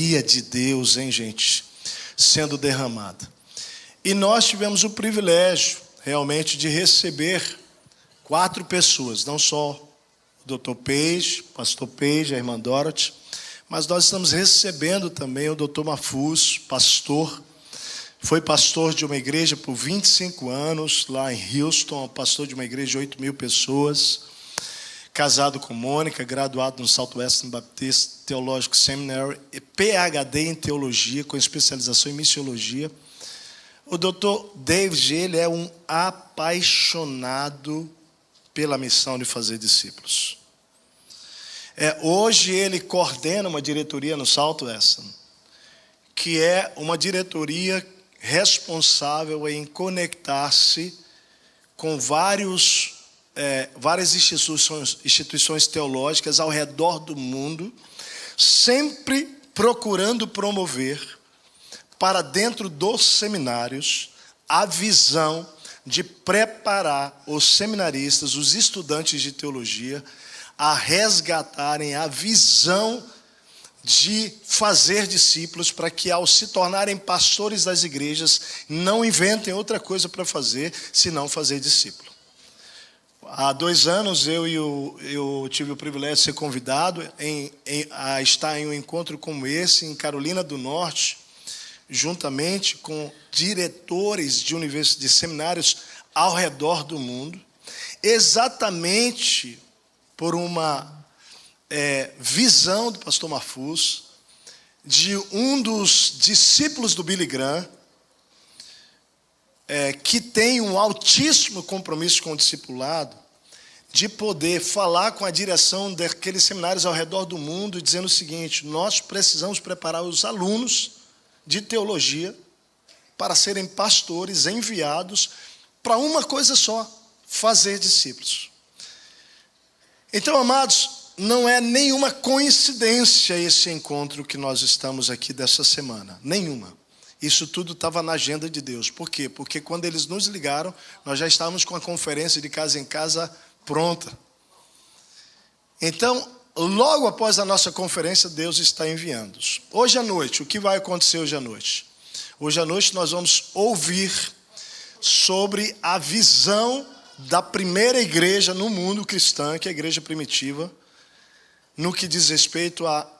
sabedoria de Deus, hein, gente, sendo derramada. E nós tivemos o privilégio, realmente, de receber 4 pessoas, não só o Dr. Page, o pastor Page, a irmã Dorothy, mas nós estamos recebendo também o Dr. Mafuz, pastor. Foi pastor de uma igreja por 25 anos, lá em Houston, pastor de uma igreja de 8.000 pessoas, casado com Mônica, graduado no Southwestern Baptist Theological Seminary, PhD em teologia, com especialização em missiologia. O Dr. David, ele é um apaixonado pela missão de fazer discípulos. Hoje ele coordena uma diretoria no Southwestern, que é uma diretoria responsável em conectar-se com várias instituições teológicas ao redor do mundo, sempre procurando promover para dentro dos seminários a visão de preparar os seminaristas, os estudantes de teologia, a resgatarem a visão de fazer discípulos, para que ao se tornarem pastores das igrejas, não inventem outra coisa para fazer, senão fazer discípulo. Há 2 anos eu tive o privilégio de ser convidado a estar em um encontro como esse, em Carolina do Norte, juntamente com diretores de seminários ao redor do mundo, exatamente por uma visão do pastor Mafuz, de um dos discípulos do Billy Graham, que tem um altíssimo compromisso com o discipulado, de poder falar com a direção daqueles seminários ao redor do mundo, dizendo o seguinte: nós precisamos preparar os alunos de teologia para serem pastores enviados para uma coisa só: fazer discípulos. Então, amados, não é nenhuma coincidência esse encontro que nós estamos aqui dessa semana. Nenhuma. Isso tudo estava na agenda de Deus. Por quê? Porque quando eles nos ligaram, nós já estávamos com a conferência de casa em casa pronta. Então, logo após a nossa conferência, Deus está enviando-os. Hoje à noite, o que vai acontecer hoje à noite? Hoje à noite nós vamos ouvir sobre a visão da primeira igreja no mundo cristã, que é a igreja primitiva, no que diz respeito ao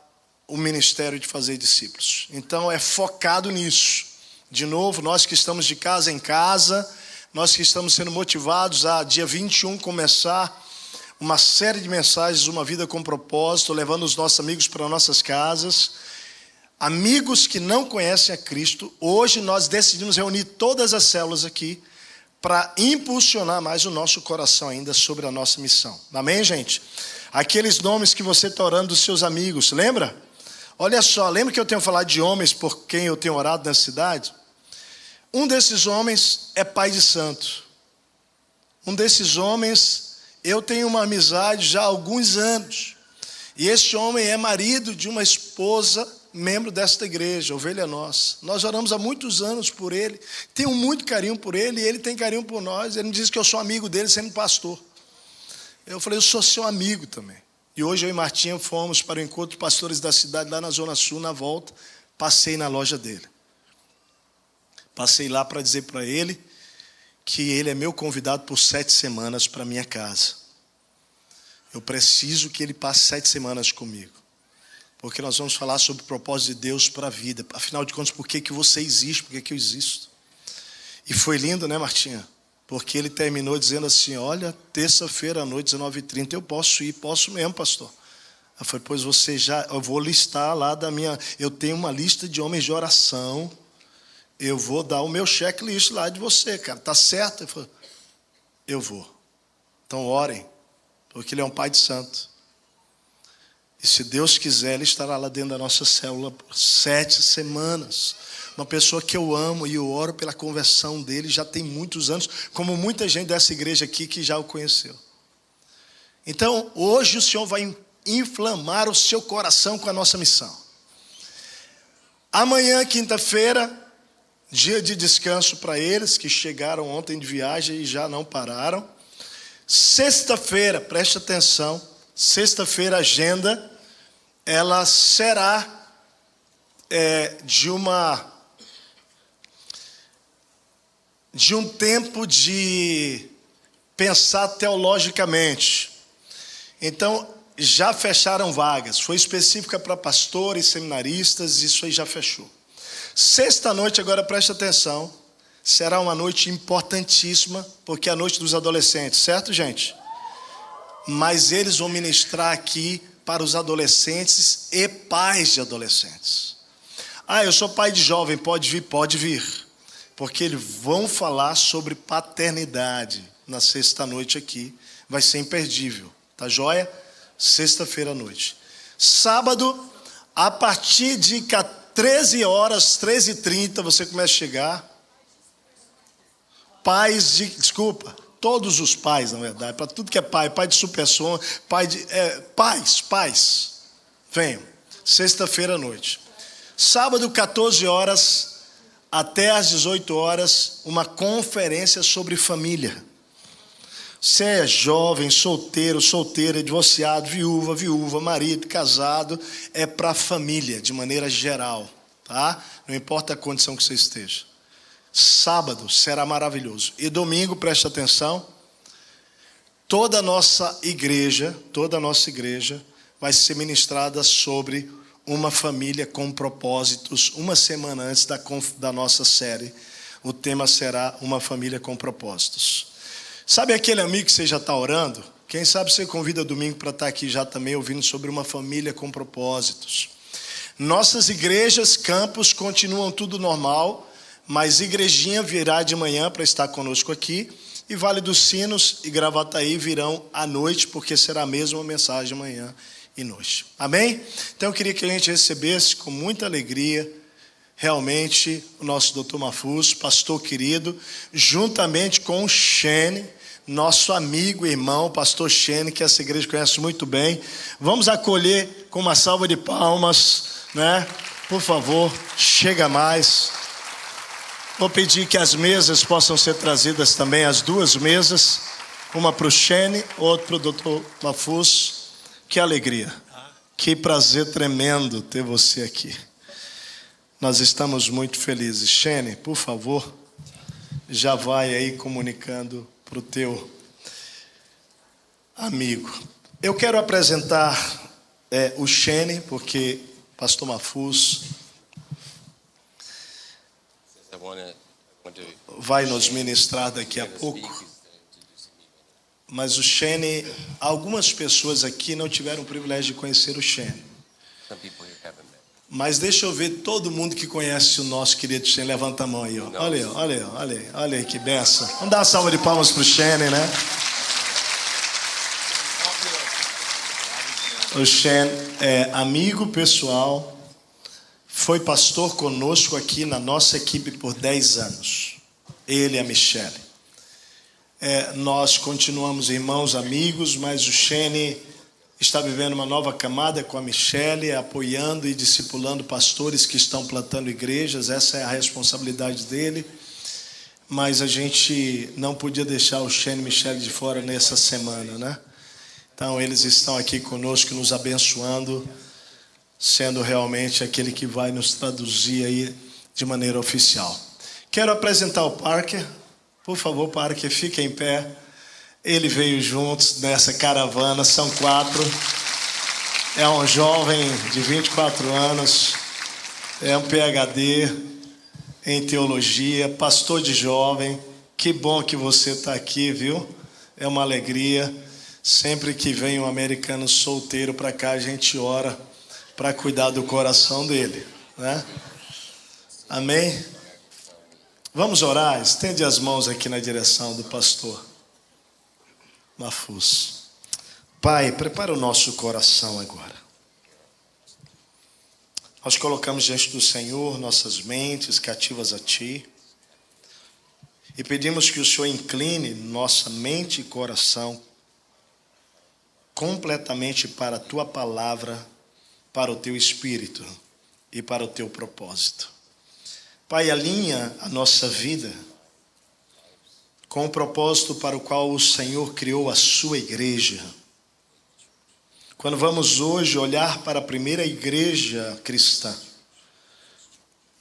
ministério de fazer discípulos. Então é focado nisso. De novo, nós que estamos de casa em casa, nós que estamos sendo motivados a dia 21 começar uma série de mensagens, uma vida com propósito, levando os nossos amigos para nossas casas. Amigos que não conhecem a Cristo, hoje nós decidimos reunir todas as células aqui para impulsionar mais o nosso coração ainda sobre a nossa missão. Amém, gente? Aqueles nomes que você está orando dos seus amigos, lembra? Olha só, lembra que eu tenho falado de homens por quem eu tenho orado nessa cidade? Um desses homens é pai de santo. Um desses homens, eu tenho uma amizade já há alguns anos. E esse homem é marido de uma esposa, membro desta igreja, Ovelha Nossa. Nós oramos há muitos anos por ele, tenho muito carinho por ele, e ele tem carinho por nós. Ele me diz que eu sou amigo dele sendo pastor. Eu falei: eu sou seu amigo também. E hoje eu e Martinha fomos para o encontro de pastores da cidade, lá na Zona Sul. Na volta, passei na loja dele. Passei lá para dizer para ele que ele é meu convidado por 7 semanas para minha casa. Eu preciso que ele passe 7 semanas comigo, porque nós vamos falar sobre o propósito de Deus para a vida. Afinal de contas, por que você existe? Por que eu existo? E foi lindo, né, Martinha? Porque ele terminou dizendo assim: olha, terça-feira à noite, 19h30, eu posso ir? Posso mesmo, pastor. Eu falei: pois eu vou listar lá eu tenho uma lista de homens de oração, eu vou dar o meu checklist lá de você, cara, tá certo? Eu falei: eu vou. Então orem, porque ele é um pai de santo. E se Deus quiser, ele estará lá dentro da nossa célula por 7 semanas. Uma pessoa que eu amo, e eu oro pela conversão dele já tem muitos anos, como muita gente dessa igreja aqui que já o conheceu. Então, hoje o Senhor vai inflamar o seu coração com a nossa missão. Amanhã, quinta-feira, dia de descanso para eles que chegaram ontem de viagem e já não pararam. Sexta-feira, preste atenção, sexta-feira a agenda, ela será de um tempo de pensar teologicamente. Então, já fecharam vagas. Foi específica para pastores, seminaristas, isso aí já fechou. Sexta-noite, agora preste atenção, será uma noite importantíssima, porque é a noite dos adolescentes, certo, gente? Mas eles vão ministrar aqui para os adolescentes e pais de adolescentes. Eu sou pai de jovem, pode vir. Porque eles vão falar sobre paternidade na sexta-noite aqui. Vai ser imperdível, tá joia? Sexta-feira à noite. Sábado, a partir de 13 horas, 13h30, você começa a chegar. Todos os pais, na verdade, para tudo que é pai de supersom, pais, venham, sexta-feira à noite. Sábado, 14 horas, até às 18 horas, uma conferência sobre família. Você é jovem, solteiro, solteira, divorciado, viúva, marido, casado, é para a família, de maneira geral, tá? Não importa a condição que você esteja. Sábado será maravilhoso. E domingo, preste atenção, toda a nossa igreja vai ser ministrada sobre uma família com propósitos. Uma semana antes da nossa série, o tema será uma família com propósitos. Sabe aquele amigo que você já está orando? Quem sabe você convida domingo para estar aqui já também ouvindo sobre uma família com propósitos. Nossas igrejas, campos, continuam tudo normal, mas Igrejinha virá de manhã para estar conosco aqui, e Vale dos Sinos e Gravataí virão à noite, porque será a mesma mensagem amanhã e noite. Amém? Então eu queria que a gente recebesse com muita alegria, realmente, o nosso Dr. Mafuz, pastor querido, juntamente com o Shane, nosso amigo e irmão, pastor Shane, que essa igreja conhece muito bem. Vamos acolher com uma salva de palmas, né? Por favor, chega mais. Vou pedir que as mesas possam ser trazidas também, as duas mesas, uma para o Shane, outra para o Dr. Mafuz. Que alegria, que prazer tremendo ter você aqui. Nós estamos muito felizes. Shane, por favor, já vai aí comunicando para o teu amigo. Eu quero apresentar o Shane, porque pastor Mafuz vai nos ministrar daqui a pouco. Mas o Shane, algumas pessoas aqui não tiveram o privilégio de conhecer o Shane. Mas deixa eu ver todo mundo que conhece o nosso querido Shane. Levanta a mão aí, ó. Olha aí, que benção. Vamos dar uma salva de palmas para o Shane, né? O Shane é amigo pessoal, foi pastor conosco aqui na nossa equipe por 10 anos. Ele e a Michele. Nós continuamos irmãos, amigos, mas o Shane está vivendo uma nova camada com a Michele, apoiando e discipulando pastores que estão plantando igrejas. Essa é a responsabilidade dele. Mas a gente não podia deixar o Shane e a Michele de fora nessa semana, né? Então eles estão aqui conosco, nos abençoando, sendo realmente aquele que vai nos traduzir aí de maneira oficial. Quero apresentar o Parker. Por favor, Parker, fique em pé. Ele veio juntos nessa caravana, são 4. É um jovem de 24 anos, é um PhD em teologia, pastor de jovem. Que bom que você está aqui, viu? É uma alegria. Sempre que vem um americano solteiro para cá, a gente ora para cuidar do coração dele, né? Amém? Vamos orar? Estende as mãos aqui na direção do pastor Mafuz. Pai, prepara o nosso coração agora. Nós colocamos diante do Senhor nossas mentes cativas a Ti e pedimos que o Senhor incline nossa mente e coração completamente para a Tua palavra, para o Teu Espírito e para o Teu propósito. Pai, alinha a nossa vida com o propósito para o qual o Senhor criou a Sua igreja. Quando vamos hoje olhar para a primeira igreja cristã,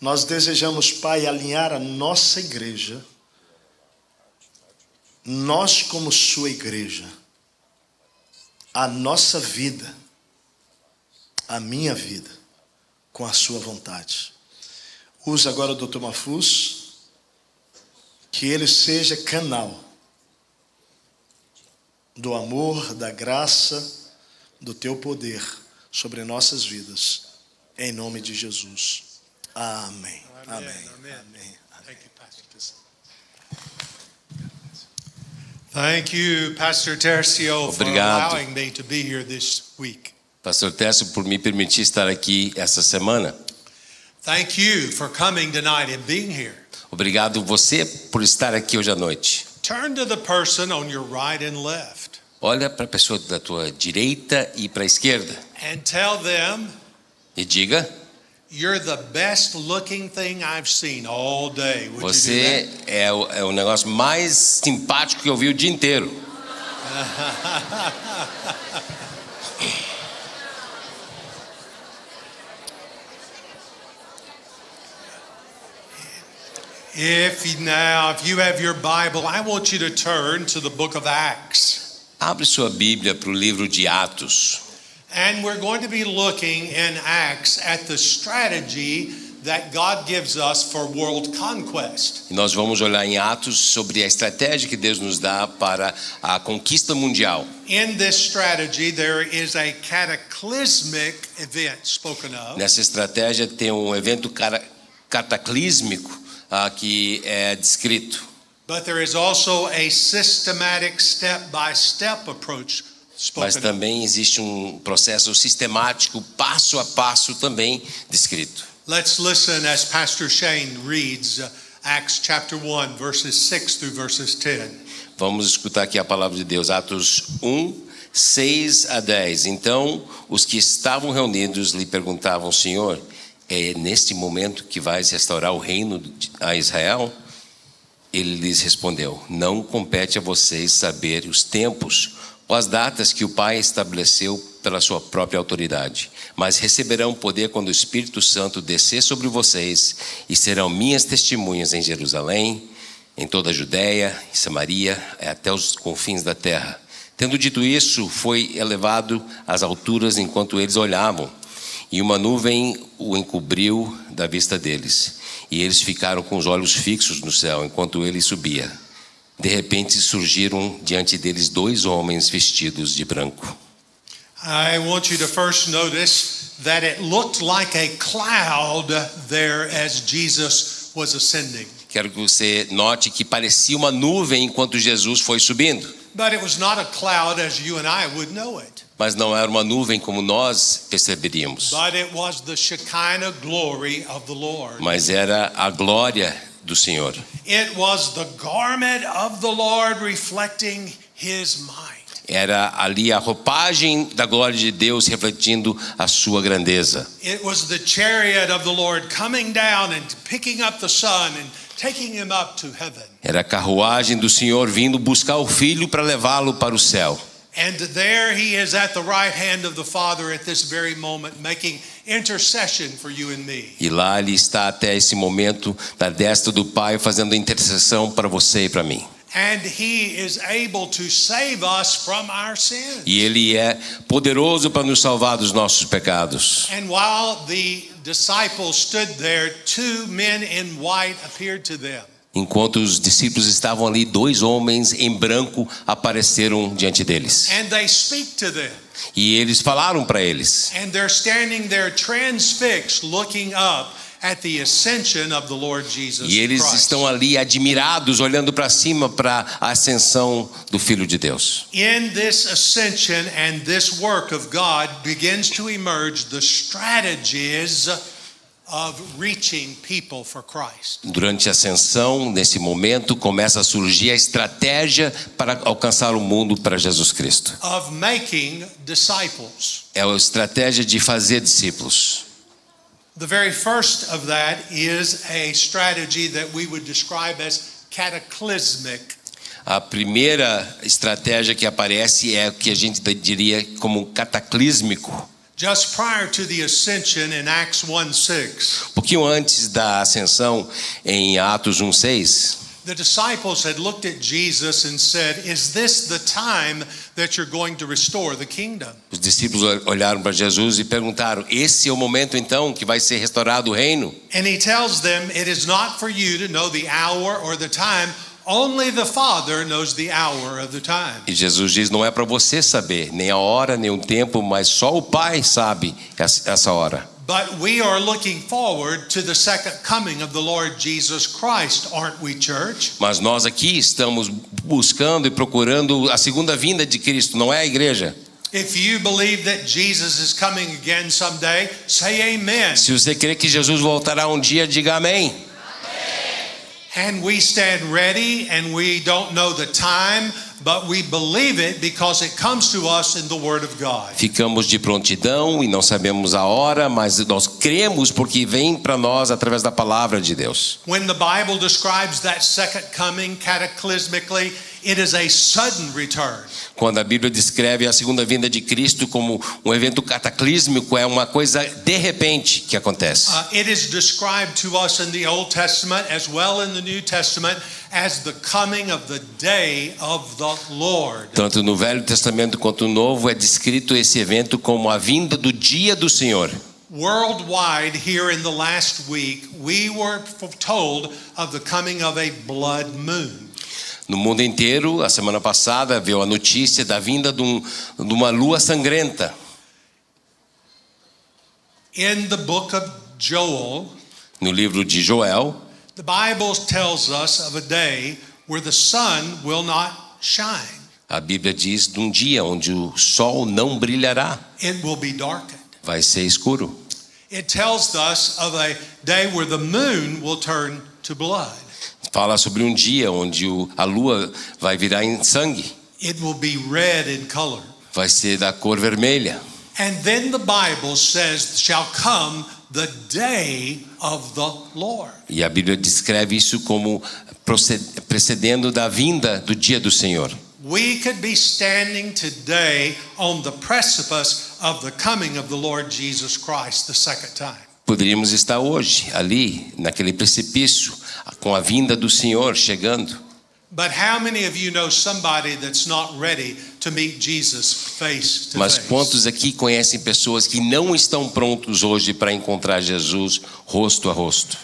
nós desejamos, Pai, alinhar a nossa igreja, nós como sua igreja, a nossa vida, a minha vida, com a sua vontade. Usa agora o Dr. Mafuz, que ele seja canal do amor, da graça, do teu poder sobre nossas vidas, em nome de Jesus. Amém. Amém. Amém. Thank you, Pastor Tercio, for Obrigado. allowing me to be here this week. Pastor Tércio, por me permitir estar aqui essa semana. Thank you for coming tonight and being here. Obrigado você por estar aqui hoje à noite. Turn to the person on your right and left Olha para a pessoa da tua direita e para a esquerda and tell them, e diga: you're the best looking thing I've seen all day. Would you do você é o negócio mais simpático que eu vi o dia inteiro. If you have your Bible, I want you to turn to the book of Acts. Abre sua Bíblia para o livro de Atos. And we're going to be looking in Acts at the strategy that God gives us for world conquest. E nós vamos olhar em Atos sobre a estratégia que Deus nos dá para a conquista mundial. In this strategy, there is a cataclysmic event spoken of. Nessa estratégia tem um evento cataclísmico que é descrito. But there is also a systematic step-by-step approach Mas spoken of. também existe um processo sistemático, passo a passo também descrito. Let's listen as Pastor Shane reads Acts chapter 1, verses 6 through verses 10. Vamos escutar aqui a palavra de Deus, Atos 1, 6 a 10. Então, os que estavam reunidos lhe perguntavam: Senhor, é neste momento que vais restaurar o reino a Israel? Ele lhes respondeu: não compete a vocês saber os tempos ou as datas que o Pai estabeleceu pela sua própria autoridade, mas receberão poder quando o Espírito Santo descer sobre vocês e serão minhas testemunhas em Jerusalém, em toda a Judéia, em Samaria, até os confins da terra. Tendo dito isso, foi elevado às alturas enquanto eles olhavam, e uma nuvem o encobriu da vista deles. E eles ficaram com os olhos fixos no céu enquanto ele subia. De repente surgiram diante deles dois homens vestidos de branco. I want you to first notice that it looked like a cloud there as Jesus was ascending. Quero que você note que parecia uma nuvem enquanto Jesus foi subindo. But it was not a cloud as you and I would know it. Mas não era uma nuvem como nós perceberíamos. But it was the Shekinah glory of the Lord. Mas era a glória do Senhor. It was the garment of the Lord reflecting His might. Era ali a roupagem da glória de Deus refletindo a sua grandeza. It was the chariot of the Lord coming down and picking up the Son and taking him up to heaven. Era a carruagem do Senhor vindo buscar o Filho para levá-lo para o céu. And there he is at the right hand of the Father at this very moment, making intercession for you and me. E lá ele está até esse momento da destra do Pai fazendo intercessão para você e para mim. And he is able to save us from our sins. E ele é poderoso para nos salvar dos nossos pecados. And while the disciples stood there, two men in white appeared to them. Enquanto os discípulos estavam ali, dois homens em branco apareceram diante deles. And they speak to them. E eles falaram para eles. And they're standing there transfixed, looking up at the ascension of the Lord Jesus E eles Christ. estão ali admirados, olhando para cima para a ascensão do Filho de Deus. In this ascension and this work of God begins to emerge the strategies of reaching people for Christ. Durante a ascensão, nesse momento, começa a surgir a estratégia para alcançar o mundo para Jesus Cristo. Of making disciples. É a estratégia de fazer discípulos. The very first of that is a strategy that we would describe as cataclysmic. A primeira estratégia que aparece é o que a gente diria como cataclísmico. Just prior to the ascension in Acts 1:6, Um pouquinho antes da ascensão, em Atos 1:6, the disciples had looked at Jesus and said, "Is this the time that you're going to restore the kingdom?" os discípulos olharam para Jesus e perguntaram: esse é o momento então que vai ser restaurado o reino? And he tells them, "It is not for you to know the hour or the time. Only the Father knows the hour of the time." E Jesus diz: não é para você saber nem a hora nem o tempo, mas só o Pai sabe essa hora. But we are looking forward to the second coming of the Lord Jesus Christ, aren't we, church? Mas nós aqui estamos buscando e procurando a segunda vinda de Cristo, não é a igreja? If you believe that Jesus is coming again someday, say amen. Se você crê que Jesus voltará um dia, diga amém. And we stand ready, and we don't know the time, but we believe it because it comes to us in the Word of God. Ficamos de prontidão e não sabemos a hora, mas nós cremos porque vem para nós através da palavra de Deus. When the Bible describes that second coming cataclysmically, it is a sudden return. Quando a Bíblia descreve a segunda vinda de Cristo como um evento cataclísmico, é uma coisa de repente que acontece. It is described to us in the Old Testament as well in the New Testament as the coming of the day of the Lord. Tanto no Velho Testamento quanto no Novo é descrito esse evento como a vinda do dia do Senhor. Worldwide, here in the last week, we were told of the coming of a blood moon. No mundo inteiro, a semana passada, veio a notícia da vinda de uma lua sangrenta. In the book of Joel, No livro de Joel, the Bible tells us of a day where the sun will not shine. a Bíblia diz de um dia onde o sol não brilhará, It will be darkened. vai ser escuro. It tells us of a day where the moon will turn to blood. Fala sobre um dia onde a lua vai virar em sangue, It will be red in color. vai ser da cor vermelha. And then the Bible says, shall come the day of the Lord. E a Bíblia descreve isso como precedendo da vinda do dia do Senhor. We could be standing today on the precipice of the coming of the Lord Jesus Christ the second time. Poderíamos estar hoje ali, naquele precipício, com a vinda do Senhor chegando. But how many of you know somebody that's not ready to meet Jesus face to Mas face? quantos aqui conhecem pessoas que não estão prontos hoje para encontrar Jesus rosto a rosto?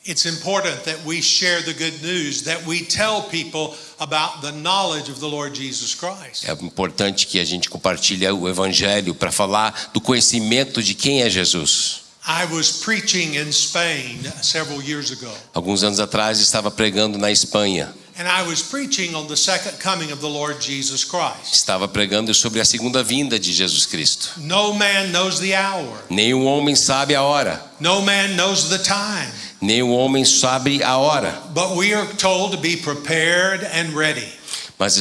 It's important that we share the good news, that we tell people about the knowledge of the Lord Jesus Christ. É importante que a gente compartilhe o evangelho para falar do conhecimento de quem é Jesus. I was preaching in Spain several years ago, Alguns anos atrás estava pregando na Espanha. and I was preaching on the second coming of the Lord Jesus Christ. Estava pregando sobre a segunda vinda de Jesus Cristo. No man knows the hour. Nenhum homem sabe a hora. No man knows the time. Nenhum homem sabe a hora. But we are told to be prepared and ready. Mas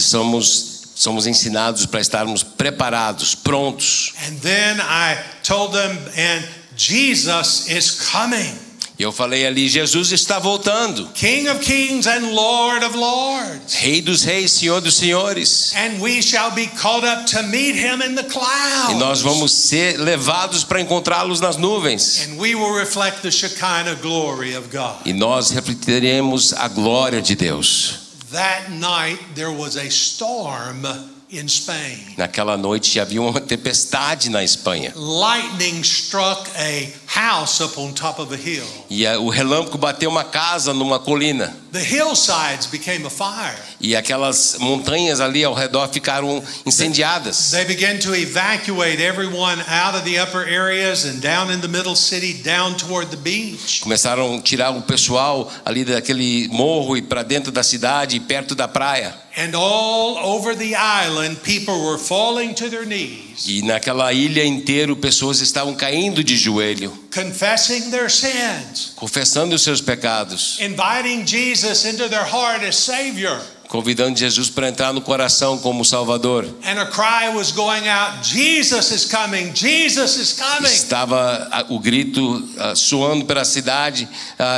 somos ensinados para estarmos preparados, prontos. And then I told them, and Jesus is coming. E eu falei ali, Jesus está voltando. King of kings and Lord of lords. Rei dos reis, Senhor dos senhores. And we shall be caught up to meet him in the clouds. E nós vamos ser levados para encontrá-los nas nuvens. And we will reflect the Shekinah glory of God. E nós refletiremos a glória de Deus. That night there was a storm in Spain. Naquela noite havia uma tempestade na Espanha. Lightning struck a house up on top of a hill. E o relâmpago bateu uma casa numa colina. The hillsides became afire. E aquelas montanhas ali ao redor ficaram incendiadas. They began to evacuate everyone out of the upper areas and down in the middle city down toward the beach. Começaram a tirar o pessoal ali daquele morro e para dentro da cidade, perto da praia. And all over the island people were falling to their knees, E naquela ilha inteira pessoas estavam caindo de joelho, confessing their sins, confessando os seus pecados, inviting Jesus into their heart as Savior. convidando Jesus para entrar no coração como Salvador. And a cry was going out, Jesus is coming, Jesus is coming. Estava o grito soando pela cidade,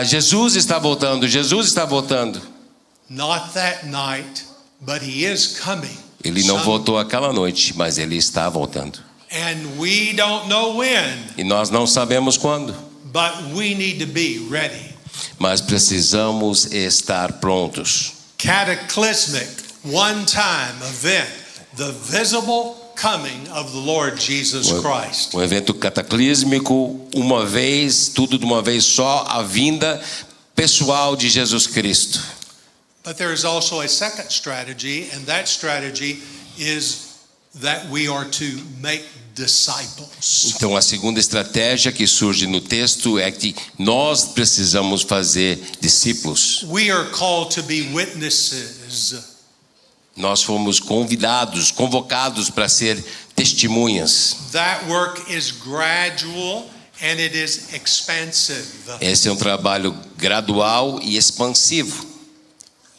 Jesus está voltando, Jesus está voltando. Not that night, but he is coming. Ele não voltou aquela noite, mas ele está voltando. And we don't know when, E nós não sabemos quando, but we need to be ready. mas precisamos estar prontos. Cataclysmic, one-time event, the visible coming of the Lord Jesus Christ. Um evento cataclísmico, uma vez, tudo de uma vez só, a vinda pessoal de Jesus Cristo. But there is also a second strategy, and that strategy is that we are to make disciples. Então a segunda estratégia que surge no texto é que nós precisamos fazer discípulos. We are called to be witnesses. Nós fomos convocados para ser testemunhas. That work is gradual and it is expansive. Esse é um trabalho gradual e expansivo.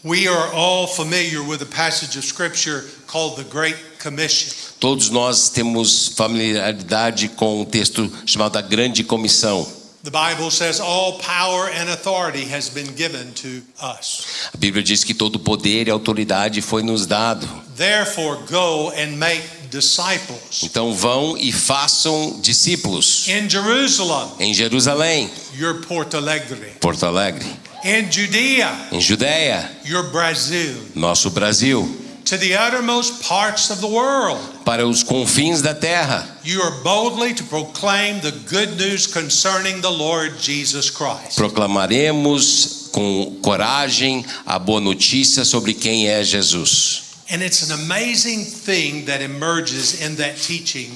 We are all familiar with a passage of scripture called the Great Commission. Todos nós temos familiaridade com um texto chamado a Grande Comissão. The Bible says all power and authority has been given to us. A Bíblia diz que todo poder e autoridade foi nos dado. Therefore go and make disciples. Então vão e façam discípulos In Jerusalem, em Jerusalém, your Porto Alegre. Porto Alegre, In Judea, em Judéia, your Brazil. nosso Brasil, To the uttermost parts of the world, para os confins da terra. you are boldly to proclaim the good news concerning the Lord Jesus Christ. Proclamaremos com coragem a boa notícia sobre quem é Jesus. And it's an amazing thing that emerges in that teaching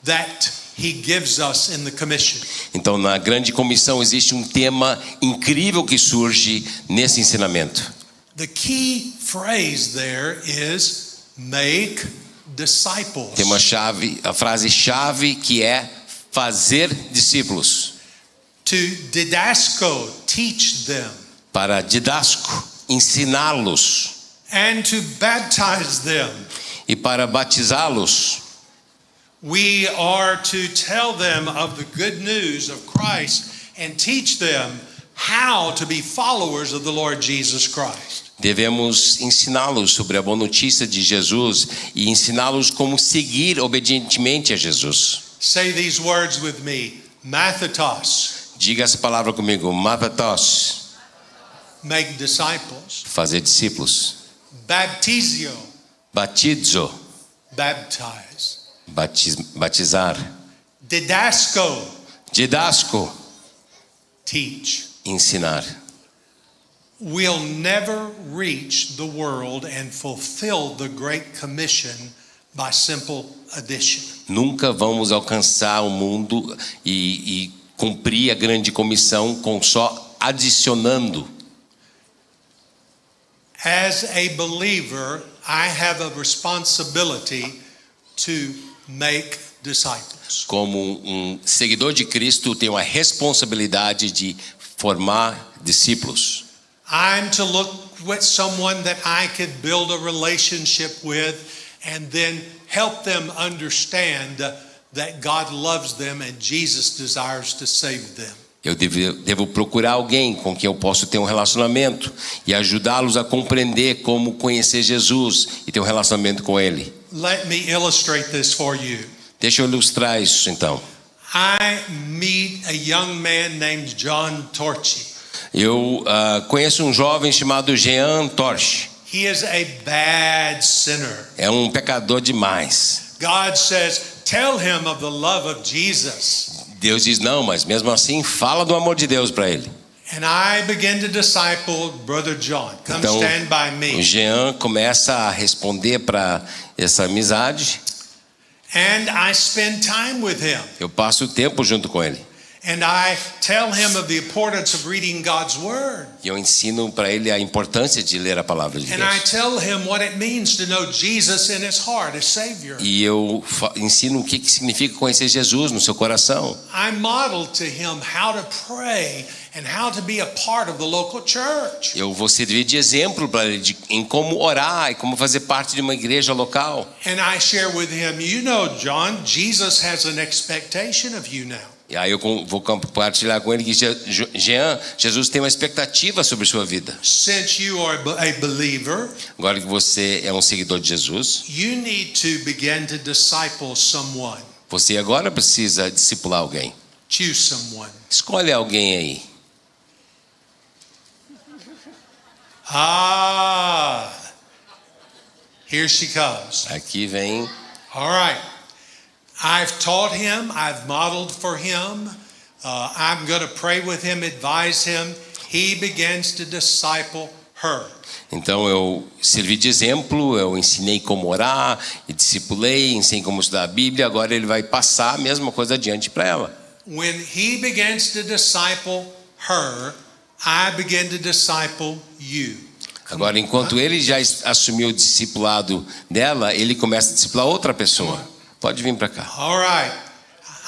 that he gives us in the commission. Então, na Grande Comissão existe um tema incrível que surge nesse ensinamento. The key phrase there is make disciples. Tem a frase chave que é fazer discípulos. To didasco, teach them. Para didasco, ensiná-los. And to baptize them. E para batizá-los. We are to tell them of the good news of Christ and teach them how to be followers of the Lord Jesus Christ. Devemos ensiná-los sobre a boa notícia de Jesus e ensiná-los como seguir obedientemente a Jesus. Say these words with me. Mathetos, Diga essa palavra comigo, mathetos, make disciples. fazer discípulos. Baptizio, Batizo, baptize. batizar. Didasco, Didasco, teach. ensinar. We'll never reach the world and fulfill the Great Commission by simple addition. Nunca vamos alcançar o mundo e cumprir a grande comissão com só adicionando. As a believer, I have a responsibility to make disciples. Como um seguidor de Cristo, tenho a responsabilidade de formar discípulos. I'm to look with someone that I could build a relationship with and then help them understand that God loves them and Jesus desires to save them. Eu devo procurar alguém com quem eu posso ter um relacionamento e ajudá-los a compreender como conhecer Jesus e ter um relacionamento com Ele. Let me illustrate this for you. Deixa eu ilustrar isso então. I meet a young man named John Torchy. Eu conheço um jovem chamado Jean Torch. He is a bad sinner. É um pecador demais. God says, tell him of the love of Jesus. Deus diz não, mas mesmo assim fala do amor de Deus para ele. And I begin to disciple Brother John. Come Então, stand by o me. Jean começa a responder para essa amizade. And I spend time with him. Eu passo o tempo junto com ele. And I tell him of the importance of reading God's Word. E eu ensino para ele a importância de ler a palavra de And I Deus. tell him what it means to know Jesus in his heart as Savior. E eu ensino o que significa conhecer Jesus no seu coração. I model to him how to pray and how to be a part of the local church. Eu vou servir de exemplo para ele em como orar e como fazer parte de uma igreja local. And I share with him, you know, John, Jesus has an expectation of you now. E aí eu vou compartilhar com ele que Jean, Jesus tem uma expectativa sobre sua vida. Since you are a believer, Agora que você é um seguidor de Jesus, you need to begin to disciple someone. Você agora precisa discipular alguém. Choose someone. Escolhe alguém aí. Ah, here she comes. Aqui vem. All right. I've taught him, I've modeled for him. I'm going to pray with him, advise him. He begins to disciple her. Então eu servi de exemplo, eu ensinei como orar, e discipulei, ensinei como estudar a Bíblia, agora ele vai passar a mesma coisa adiante para ela. When he begins to disciple her, I begin to disciple you. Agora, enquanto ele já assumiu o discipulado dela, ele começa a discipular outra pessoa. Pode vir para cá. All right.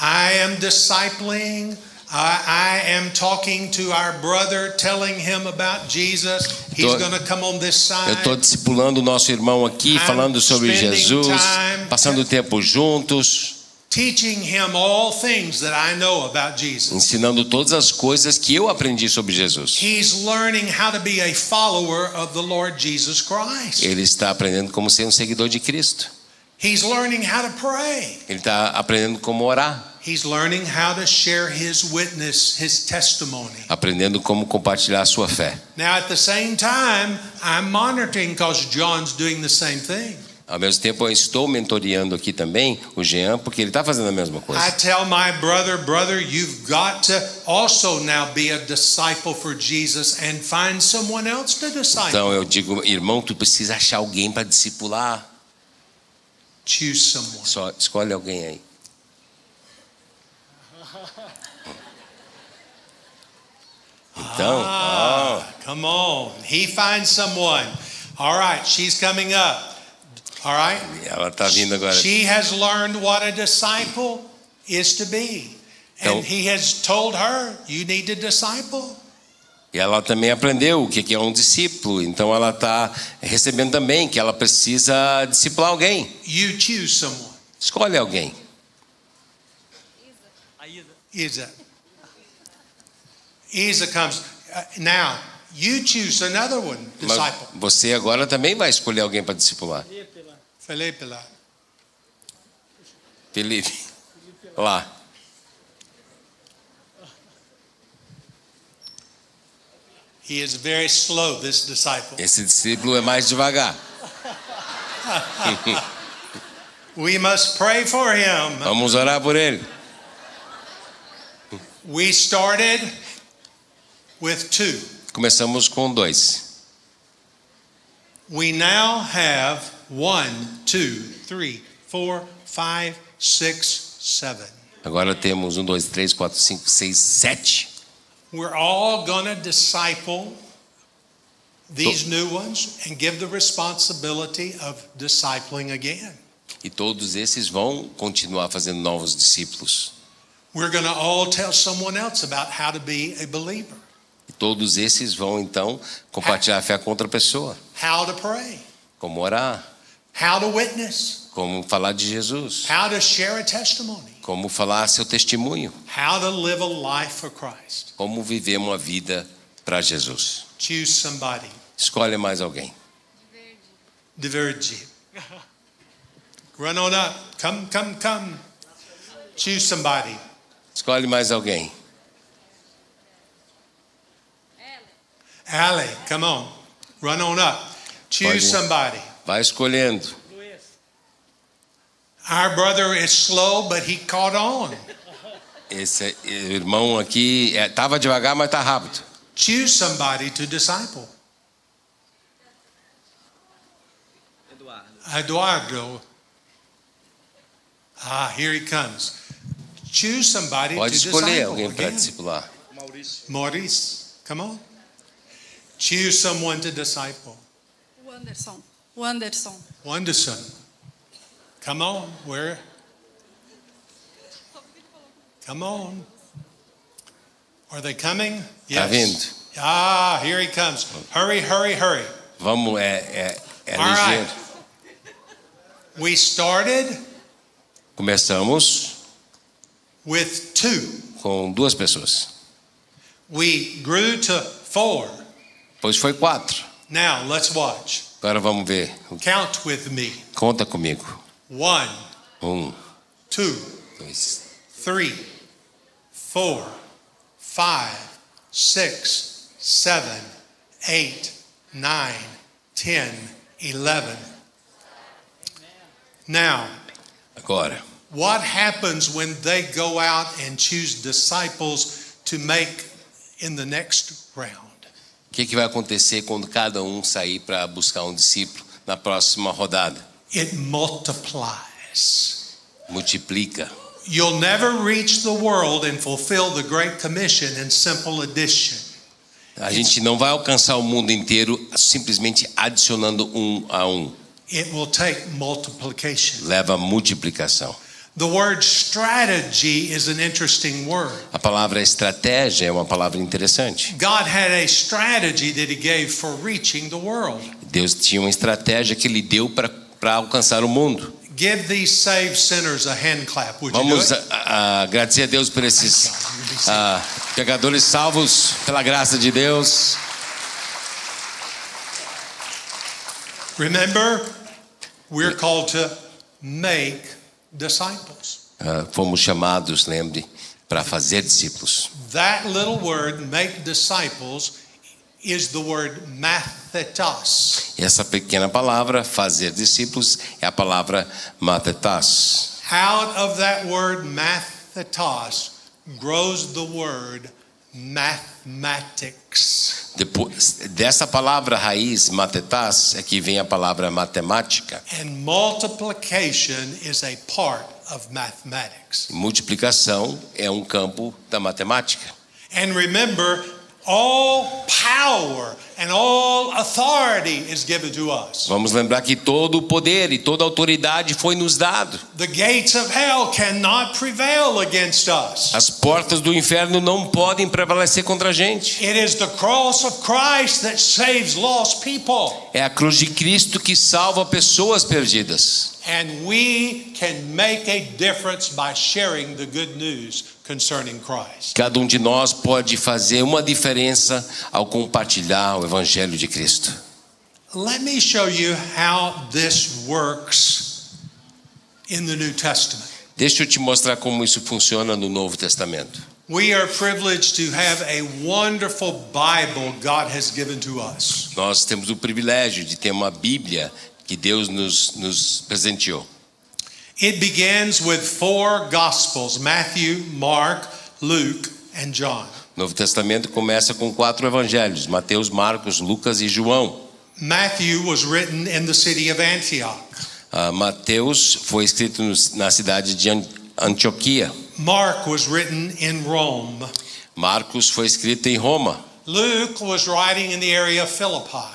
I am discipling. I am talking to our brother, telling him about Jesus. He's going to come on this side. Eu estou discipulando o nosso irmão aqui, falando sobre Jesus, passando tempo juntos, Teaching him all things that I know about Jesus. ensinando todas as coisas que eu aprendi sobre Jesus. He's learning how to be a follower of the Lord Jesus Christ. Ele está aprendendo como ser um seguidor de Cristo. He's learning how to pray. Ele está aprendendo como orar, He's learning how to share his witness, his testimony. aprendendo como compartilhar a sua fé. Now, at the same time, I'm monitoring because John's doing the same thing. Ao mesmo tempo, eu estou mentoreando aqui também o Jean, porque ele está fazendo a mesma I coisa. tell my brother, you've got to also now be a disciple for Jesus and find someone else to disciple. Então eu digo, irmão, tu precisa achar alguém para discipular. Choose someone. Só escolhe alguém aí. Então, Come on. He finds someone. All right, she's coming up. All right? ela está vindo agora. She has learned what a disciple is to be. Então- And he has told her, you need to disciple. E ela também aprendeu o que é um discípulo. Então ela está recebendo também que ela precisa discipular alguém. You choose someone. Escolhe alguém. Isa comes. Now, you choose another one, Mas disciple. você agora também vai escolher alguém para discipular. Felipe lá. Felipe. Lá. He is very slow, this disciple. Esse discípulo é mais devagar. We must pray for him. Vamos orar por ele. We started with 2. Começamos com 2. We now have 1, 2, 3, 4, 5, 6, 7. Agora temos 1, 2, 3, 4, 5, 6, 7. We're all going to disciple these new ones and give the responsibility of discipling again. E todos esses vão continuar fazendo novos discípulos. We're going to all tell someone else about how to be a believer, E todos esses vão então compartilhar a fé com outra pessoa. how to pray, Como orar, how to witness, como falar de Jesus, how to share a testimony, como falar seu testemunho, how to live a life for Christ. como viver uma vida para Jesus. Choose somebody. Escolhe mais alguém. Diverge. Run on up. Come. Choose somebody. Escolhe mais alguém. Allie, come on. Run on up. Choose Pode. somebody. Vai escolhendo. Our brother is slow, but he caught on. Esse irmão aqui estava devagar, mas está rápido. Choose somebody to disciple. Eduardo. Here he comes. Choose somebody Pode to escolher disciple alguém para again. discipular. Maurice, come on. Choose someone to disciple. Wanderson. Come on, where? Come on. Are they coming? Tá vindo. Here he comes. Hurry. Vamos, All ligeiro. right. We started Começamos with 2. com 2 pessoas. We grew to 4. Depois foi 4. Now let's watch. Agora vamos ver. Count with me. Conta comigo. 1, 1, 2, 2. 3, 4, 5, 6, 7, 8, 9, 10, 11. Now, Agora, what happens when they go out and choose disciples to make in the next round? o que vai acontecer quando cada um sair para buscar um discípulo na próxima rodada? It multiplies. Multiplica. You'll never reach the world and fulfill the Great Commission in simple addition. A gente não vai alcançar o mundo inteiro simplesmente adicionando um a um. It will take multiplication. Leva a multiplicação. The word strategy is an interesting word. A palavra estratégia é uma palavra interessante. God had a strategy that he gave for reaching the world. Deus tinha uma estratégia que ele deu para alcançar o mundo. Give these saved sinners a hand clap. Would you do Vamos it? agradecer a Deus por esses pecadores salvos pela graça de Deus. Remember, we're called to make disciples. Fomos chamados, lembre, para fazer discípulos. That little word, make disciples, is the word mathetos. E essa pequena palavra, fazer discípulos, é a palavra matetas. Out of that word mathetos grows the word mathematics. Depois dessa palavra raiz, matetas, é que vem a palavra matemática. And multiplication is a part of mathematics. Multiplicação é um campo da matemática. And remember, all power and all authority is given to us. Vamos lembrar que todo o poder e toda a autoridade foi nos dado. The gates of hell cannot prevail against us. As portas do inferno não podem prevalecer contra a gente. It is the cross of Christ that saves lost people. É a cruz de Cristo que salva pessoas perdidas. And we can make a difference by sharing the good news concerning Christ. Cada um de nós pode fazer uma diferença ao compartilhar o evangelho de Cristo. Let me show you how this works in the New Testament. Deixa eu te mostrar como isso funciona no Novo Testamento. We are privileged to have a wonderful Bible God has given to us. Nós temos o privilégio de ter uma Bíblia que Deus nos presenteou. It begins with 4 Gospels: Matthew, Mark, Luke, and John. O Novo Testamento começa com 4 evangelhos: Mateus, Marcos, Lucas e João. Matthew was written in the city of Antioch. Mateus foi escrito na cidade de Antioquia. Mark was written in Rome. Marcos foi escrito em Roma. Luke was writing in the area of Philippi.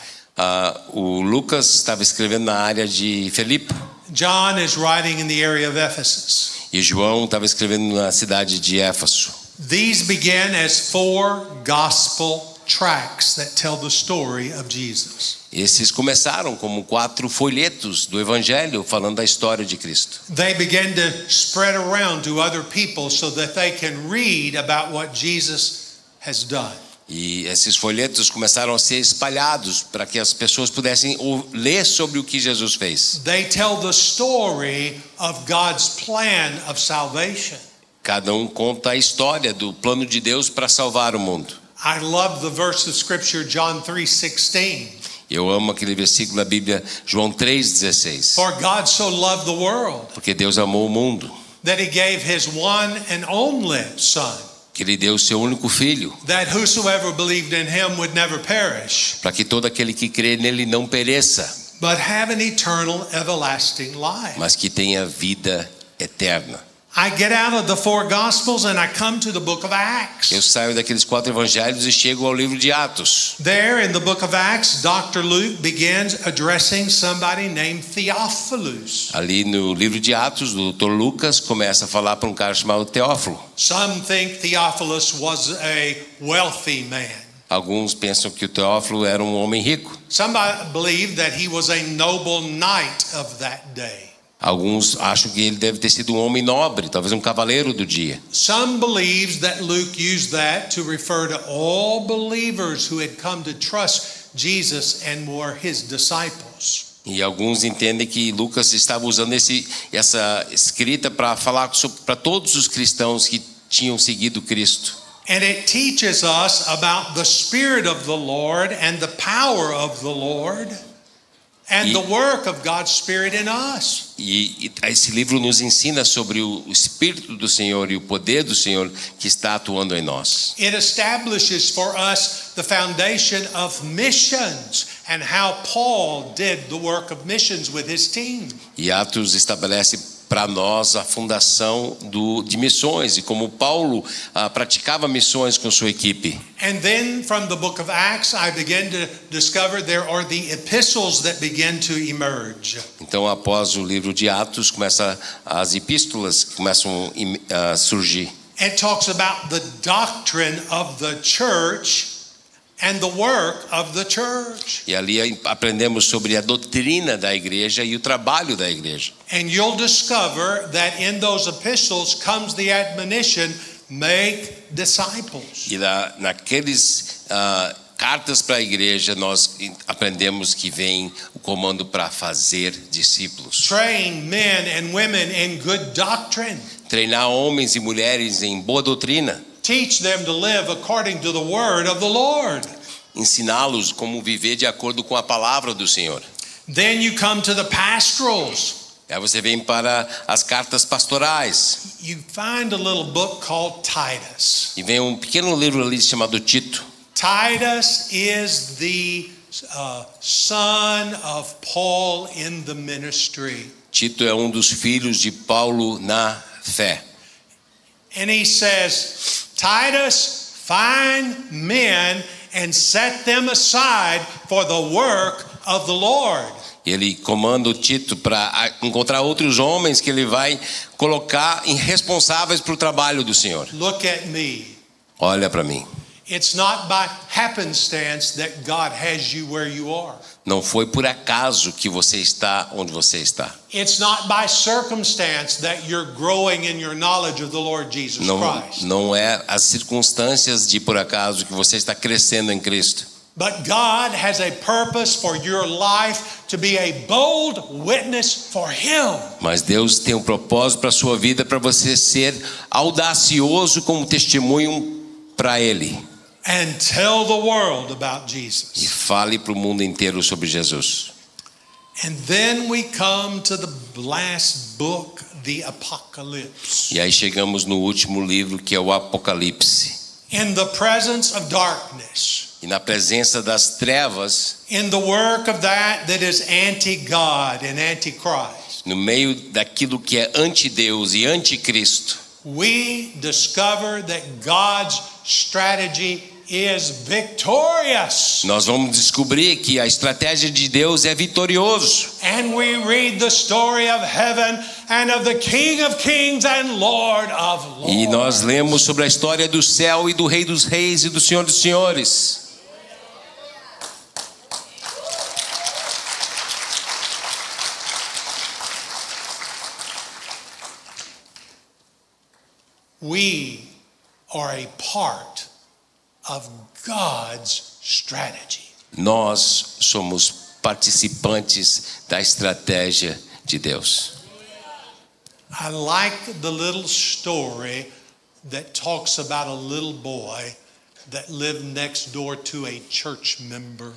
O Lucas estava escrevendo na área de Filipe. John is writing in the area of Ephesus. E João estava escrevendo na cidade de Éfeso. These began as 4 gospel tracts that tell the story of Jesus. Esses começaram como 4 folhetos do Evangelho falando da história de Cristo. They began to spread around to other people so that they can read about what Jesus has done. E esses folhetos começaram a ser espalhados para que as pessoas pudessem ler sobre o que Jesus fez. They tell the story of God's plan of salvation. Cada um conta a história do plano de Deus para salvar o mundo. I love the verse of scripture John 3:16. Eu amo aquele versículo da Bíblia, João 3,16. For God so loved the world Porque Deus amou o mundo, that he gave his one and only son, que Ele deu o seu único Filho, that whosoever believed in him would never perish, para que todo aquele que crê nele não pereça, but have an eternal everlasting life. mas que tenha vida eterna. I get out of the 4 Gospels and I come to the book of Acts. Eu saio daqueles 4 evangelhos e chego ao livro de Atos. There in the book of Acts, Dr. Luke begins addressing somebody named Theophilus. Ali no livro de Atos, o Dr. Lucas começa a falar para um cara chamado Teófilo. Some think Theophilus was a wealthy man. Alguns pensam que o Teófilo era um homem rico. Some believe that he was a noble knight of that day. Alguns acham que ele deve ter sido um homem nobre, talvez um cavaleiro do dia. Some believes that Luke used that to refer to all believers who had come to trust Jesus and were his disciples. E alguns entendem que Lucas estava usando essa escrita para falar para todos os cristãos que tinham seguido Cristo. And it teaches us about the Spirit of the Lord and the power of the Lord and the work of God's Spirit in us. E esse livro nos ensina sobre o Espírito do Senhor e o poder do Senhor que está atuando em nós. It establishes for us the foundation of missions and how Paul did the work of missions with his team. E Atos estabelece para nós a fundação de missões e como Paulo praticava missões com sua equipe. And then from the book of Acts I began to discover there are the epistles that begin to emerge. Então após o livro de Atos as epístolas começam a surgir. It talks about the doctrine of the church and the work of the church. E ali aprendemos sobre a doutrina da igreja e o trabalho da igreja. And you'll discover that in those epistles comes the admonition, make disciples. E naqueles cartas para a igreja nós aprendemos que vem o comando para fazer discípulos. Train men and women in good doctrine. Treinar homens e mulheres em boa doutrina. Teach them to live according to the word of the Lord. Ensiná-los como viver de acordo com a palavra do Senhor. Then you come to the pastorals. Aí você vem para as cartas pastorais. You find a little book called Titus. E vem um pequeno livro ali chamado Tito. Titus is the son of Paul in the ministry. Tito é um dos filhos de Paulo na fé. And he says, Titus, find men and set them aside for the work of the Lord. Ele comanda o Tito para encontrar outros homens que ele vai colocar responsáveis para o trabalho do Senhor. Look at me. Olha para mim. It's not by happenstance that God has you where you are. Não foi por acaso que você está onde você está. It's not by circumstance that you're growing in your knowledge of the Lord Jesus Christ. Não é as circunstâncias de por acaso que você está crescendo em Cristo. But God has a purpose for your life to be a bold witness for Him. Mas Deus tem um propósito para a sua vida, para você ser audacioso como testemunho para Ele. And tell the world about Jesus. E fale para o mundo inteiro sobre Jesus. And then we come to the last book, the Apocalypse. E aí chegamos no último livro, que é o Apocalipse. In the presence of darkness. E na presença das trevas, In the work of that is anti-God and anti-Christ. no meio daquilo que é anti-Deus e anticristo, We discover that God's strategy is victorious. nós vamos descobrir que a estratégia de Deus é vitorioso. And we read the story of heaven and of the King of Kings and Lord of Lords. E nós lemos sobre a história do céu e do Rei dos Reis e do Senhor dos Senhores. We are a part of God's strategy. Nós somos participantes da estratégia de Deus. I like the little story that talks about a little boy that lived next door to a church member.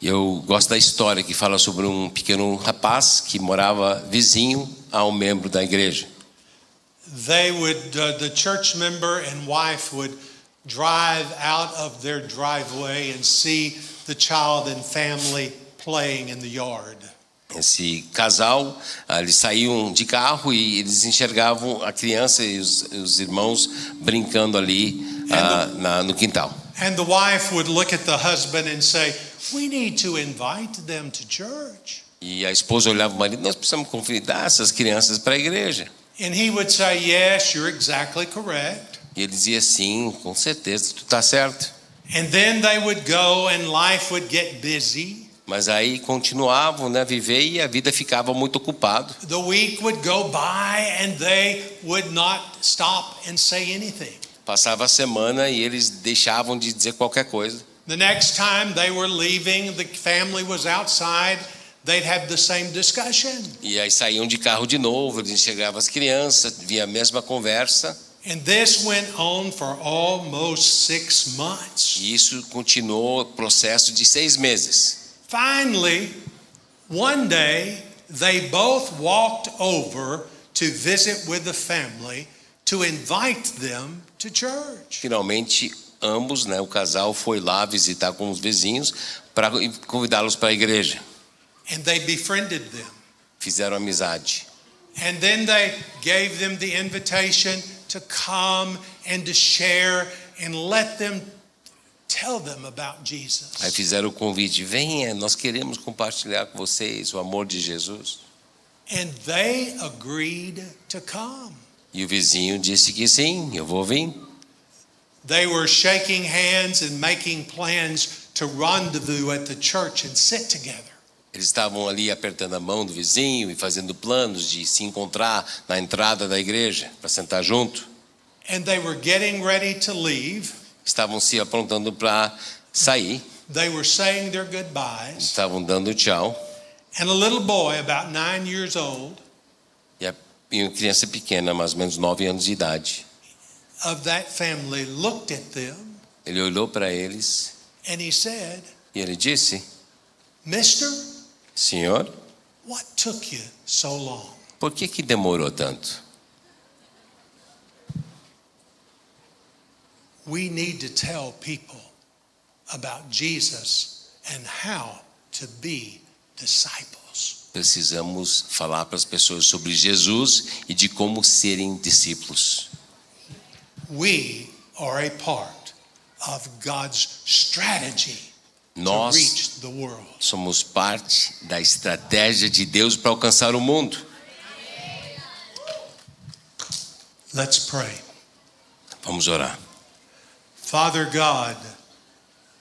Eu gosto da história que fala sobre um pequeno rapaz que morava vizinho a um membro da igreja. The church member and wife would drive out of their driveway and see the child and family playing in the yard. Esse casal, eles saíam de carro e eles enxergavam a criança e os irmãos brincando ali no quintal. And the wife would look at the husband and say, "We need to invite them to church." E a esposa olhava o marido, nós precisamos convidar essas crianças para a igreja. And he would say, "Yes, you're exactly correct." E ele dizia sim, com certeza, tu está certo. And then they would go and life would get busy. Mas aí continuavam, né, a viver e a vida ficava muito ocupada. The week would go by and they would not stop and say anything. Passava a semana e eles deixavam de dizer qualquer coisa. The next time they were leaving, the family was outside. they'd have the same discussion. E aí saíam de carro de novo, eles enxergavam as crianças, via a mesma conversa. And this went on for almost 6 months. E isso continuou o processo de 6 meses. Finally, one day, they both walked over to visit with the family to invite them to church. Finalmente, ambos, o casal foi lá visitar com os vizinhos para convidá-los para a igreja. And they befriended them. Fizeram amizade. And then they gave them the invitation to come and to share and let them tell them about Jesus. Aí fizeram o convite, venha, nós queremos compartilhar com vocês o amor de Jesus. And they agreed to come. E o vizinho disse que sim, eu vou vir. They were shaking hands and making plans to rendezvous at the church and sit together. Eles estavam ali apertando a mão do vizinho e fazendo planos de se encontrar na entrada da igreja para sentar junto. And they were getting ready to leave. Estavam se aprontando para sair, They were saying their goodbyes. estavam dando tchau. And a little boy about 9 years old E uma criança pequena, mais ou menos 9 anos de idade. of that family looked at them Ele olhou para eles and he said, e ele disse, "Mister, Senhor, what took you so long?" por que demorou tanto? We need to tell people about Jesus and how to be disciples. Precisamos falar para as pessoas sobre Jesus e de como serem discípulos. We are a part of God's strategy to Nós reach the world. somos parte da estratégia de Deus para alcançar o mundo. Let's pray. Vamos orar. Father God,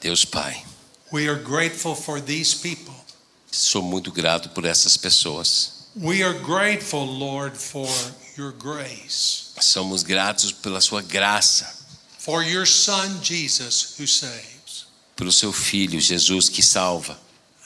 Deus Pai, we are grateful for these people. sou muito grato por essas pessoas. We are grateful, Lord, for your grace, Somos gratos pela sua graça, for your Son, Jesus, who saves. pelo seu Filho, Jesus, que salva.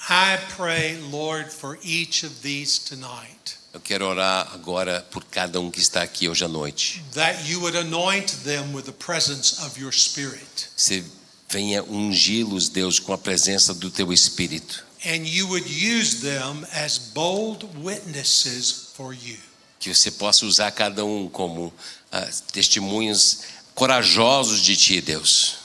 I pray, Lord, for each of these tonight, Eu quero orar agora por cada um que está aqui hoje à noite. that you would anoint them with the presence of your Spirit, Você venha ungí-los, Deus, com a presença do teu Espírito. and you would use them as bold witnesses for you. Que você possa usar cada um como testemunhos corajosos de ti, Deus.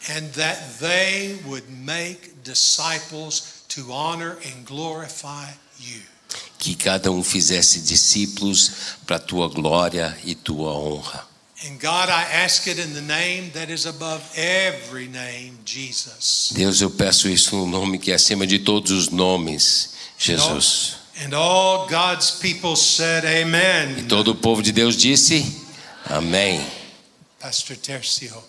And that they would make disciples to honor and glorify you. Que cada um fizesse discípulos para a tua glória e tua honra. And God, I ask it in the name that is above every name, Jesus. Deus, eu peço isso no nome que é acima de todos os nomes, Jesus. And all God's people said amen. E todo o povo de Deus disse, amém. Pastor Tercio.